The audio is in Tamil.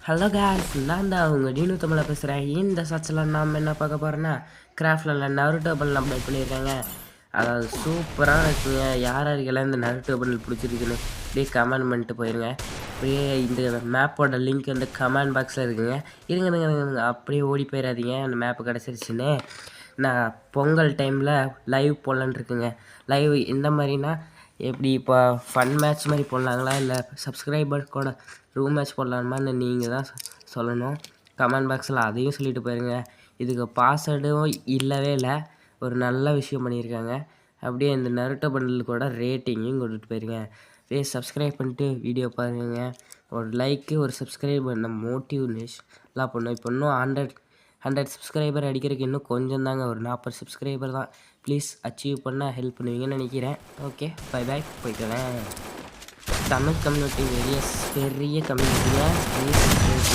ஹலோ கேஸ், நான் தான் அவங்க டீனு தமிழில் பேசுகிறேன். இந்த சர்ச்சில் நாம் என்ன பார்க்க போகிறோன்னா, கிராஃப்டில் நருட்டோ பண்டில் அப்டேட் பண்ணியிருக்காங்க. அதாவது சூப்பராக இருக்குங்க. யார் யாருக்கெல்லாம் இந்த நருட்டோ பண்டில் பிடிச்சிருக்குன்னு அப்படியே கமெண்ட் பண்ணிட்டு போயிருங்க. அப்படியே இந்த மேப்போட லிங்க் வந்து கமெண்ட் பாக்ஸில் இருக்குங்க. இருங்க அப்படியே ஓடி போயிடாதீங்க. அந்த மேப்பு கிடச்சிருச்சுன்னு. நான் பொங்கல் டைமில் லைவ் போடலான்னு இருக்குங்க. லைவ் இந்த மாதிரினா எப்படி இப்போ ஃபன் மேட்ச் மாதிரி போடலாங்களா, இல்லை சப்ஸ்கிரைபர் கூட ரூம் மேட்ச் போடலாமான்னு நீங்கள் தான் சொல்லணும். கமெண்ட் பாக்ஸில் அதையும் சொல்லிட்டு போயிருங்க. இதுக்கு பாஸ்வேர்டும் இல்லவே இல்லை. ஒரு நல்ல விஷயம் பண்ணியிருக்காங்க. அப்படியே இந்த நருட்டோ பண்டில் கூட ரேட்டிங்கையும் கொண்டுட்டு போயிருங்க. அப்படியே சப்ஸ்கிரைப் பண்ணிட்டு வீடியோ பாருங்க. ஒரு லைக்கு ஒரு சப்ஸ்கிரைப் நம்ம மோட்டிவேஷன்லாம் பண்ணோம். இப்போ இன்னும் 100 சப்ஸ்கிரைபர் அடிக்கிறதுக்கு இன்னும் கொஞ்சம் தாங்க, ஒரு 40 சப்ஸ்கிரைபர் தான். ப்ளீஸ் அச்சீவ் பண்ண ஹெல்ப் பண்ணுவீங்கன்னு நினைக்கிறேன். ஓகே, பை போய்க்கிறேன். தமிழ் கம்யூனிட்டி பெரிய கம்யூனிட்டியாக ப்ளீஸ்